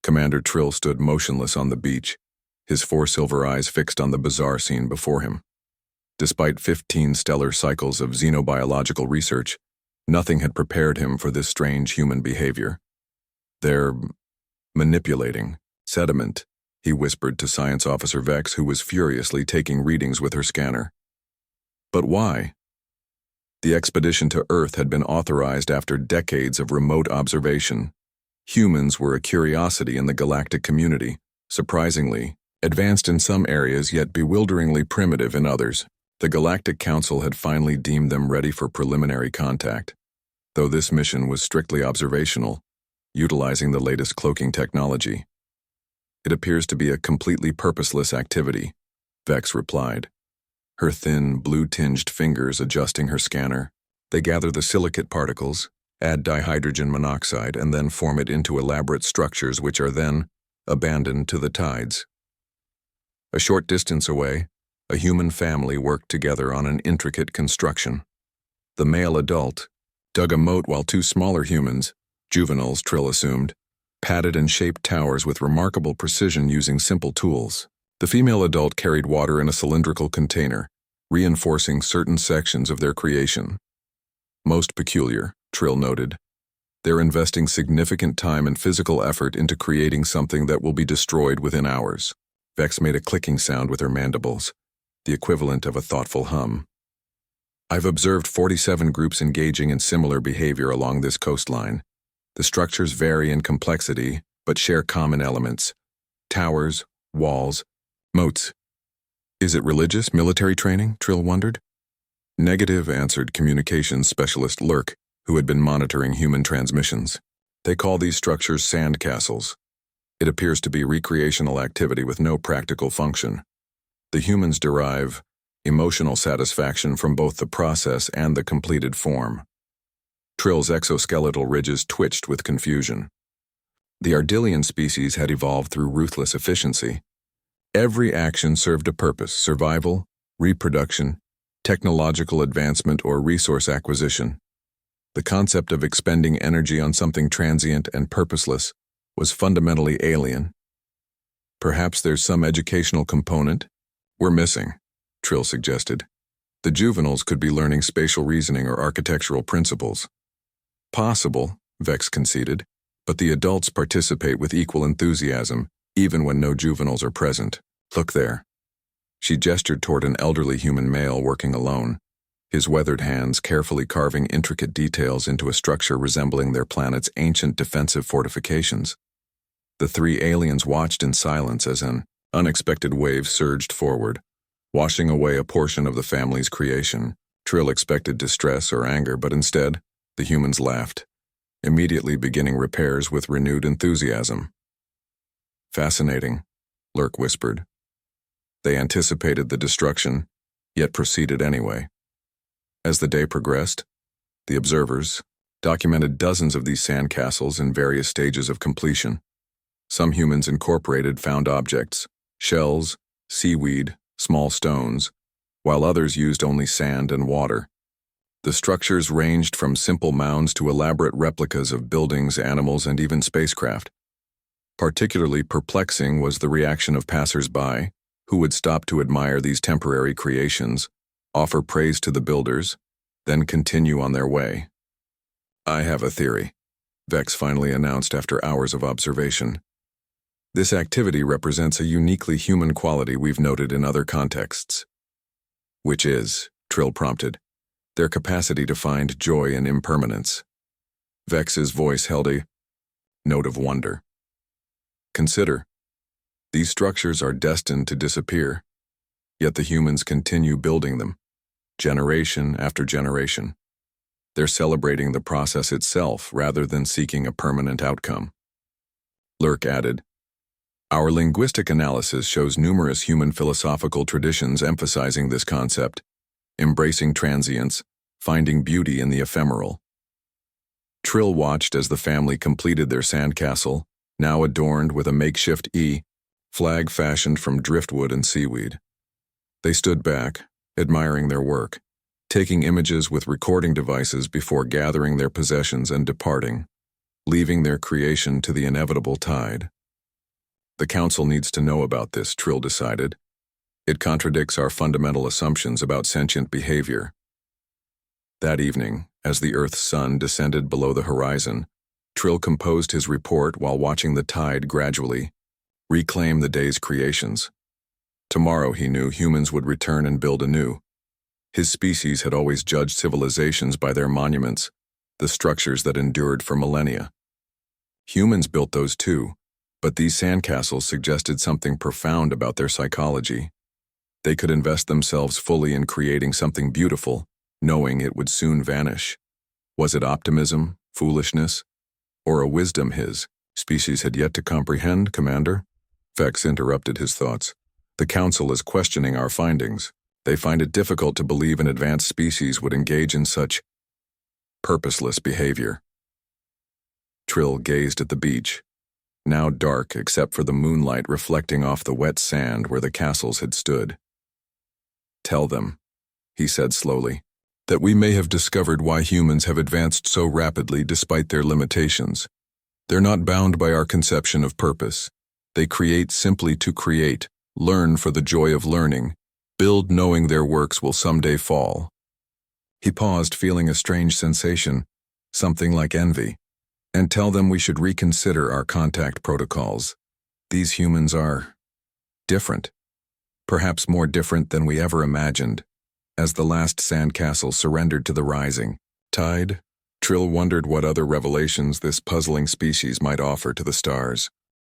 Commander Trill stood motionless on the beach, his four silver eyes fixed on the bizarre scene before him. Despite 15 stellar cycles of xenobiological research, nothing had prepared him for this strange human behavior. "They're manipulating sediment," he whispered to Science Officer Vex, who was furiously taking readings with her scanner. But why? The expedition to Earth had been authorized after decades of remote observation. Humans were a curiosity in the galactic community, surprisingly advanced in some areas yet bewilderingly primitive in others. The Galactic Council had finally deemed them ready for preliminary contact, though this mission was strictly observational, utilizing the latest cloaking technology. "It appears to be a completely purposeless activity," Vex replied, her thin, blue-tinged fingers adjusting her scanner. "They gather the silicate particles, add dihydrogen monoxide, and then form it into elaborate structures which are then abandoned to the tides." A short distance away, a human family worked together on an intricate construction. The male adult dug a moat while two smaller humans, juveniles Trill assumed, padded and shaped towers with remarkable precision using simple tools. The female adult carried water in a cylindrical container, reinforcing certain sections of their creation. "Most peculiar," Trill noted. "They're investing significant time and physical effort into creating something that will be destroyed within hours." Vex made a clicking sound with her mandibles, the equivalent of a thoughtful hum. "I've observed 47 groups engaging in similar behavior along this coastline. The structures vary in complexity, but share common elements: towers, walls, moats." "Is it religious, military training?" Trill wondered. "Negative," answered communications specialist Lurk, who had been monitoring human transmissions. "They call these structures Sandcastles. It appears to be recreational activity with no practical function. The humans derive emotional satisfaction from both the process and the completed form." Trill's exoskeletal ridges twitched with confusion. The Ardillian species had evolved through ruthless efficiency. Every action served a purpose: survival, reproduction, technological advancement, or resource acquisition. The concept of expending energy on something transient and purposeless was fundamentally alien. "Perhaps there's some educational component we're missing," Trill suggested. "The juveniles could be learning spatial reasoning or architectural principles." "Possible," Vex conceded, "but the adults participate with equal enthusiasm, even when no juveniles are present. Look there." She gestured toward an elderly human male working alone, his weathered hands carefully carving intricate details into a structure resembling their planet's ancient defensive fortifications. The three aliens watched in silence as an unexpected wave surged forward, washing away a portion of the family's creation. Trill expected distress or anger, but instead, the humans laughed, immediately beginning repairs with renewed enthusiasm. "Fascinating," Lurk whispered. They anticipated the destruction, yet proceeded anyway. As the day progressed, the observers documented dozens of these sandcastles in various stages of completion. Some humans incorporated found objects, shells, seaweed, small stones, while others used only sand and water. The structures ranged from simple mounds to elaborate replicas of buildings, animals, and even spacecraft. Particularly perplexing was the reaction of passers-by, who would stop to admire these temporary creations, offer praise to the builders, then continue on their way. "I have a theory," Vex finally announced after hours of observation. "This activity represents a uniquely human quality we've noted in other contexts." "Which is," Trill prompted, "their capacity to find joy in impermanence." Vex's voice held a note of wonder. "Consider, these structures are destined to disappear, yet the humans continue building them, generation after generation. They're celebrating the process itself rather than seeking a permanent outcome." Lurk added, "Our linguistic analysis shows numerous human philosophical traditions emphasizing this concept, embracing transience, finding beauty in the ephemeral." Trill watched as the family completed their sandcastle, now adorned with a makeshift flag fashioned from driftwood and seaweed. They stood back, admiring their work, taking images with recording devices before gathering their possessions and departing, leaving their creation to the inevitable tide. The Council needs to know about this, Trill decided. It contradicts our fundamental assumptions about sentient behavior. That evening, as the Earth's sun descended below the horizon, Trill composed his report while watching the tide gradually reclaim the day's creations. Tomorrow, he knew, humans would return and build anew. His species had always judged civilizations by their monuments, the structures that endured for millennia. Humans built those too, but these sandcastles suggested something profound about their psychology. They could invest themselves fully in creating something beautiful, knowing it would soon vanish. Was it optimism, foolishness, or a wisdom his species had yet to comprehend, Commander? Vex interrupted his thoughts. The Council is questioning our findings. They find it difficult to believe an advanced species would engage in such purposeless behavior. Trill gazed at the beach, now dark except for the moonlight reflecting off the wet sand where the castles had stood. Tell them, he said slowly, that we may have discovered why humans have advanced so rapidly despite their limitations. They're not bound by our conception of purpose. They create simply to create, learn for the joy of learning, build knowing their works will someday fall. He paused, feeling a strange sensation, something like envy. And tell them we should reconsider our contact protocols. These humans are different. Perhaps more different than we ever imagined. As the last sandcastle surrendered to the rising tide, Trill wondered what other revelations this puzzling species might offer to the stars.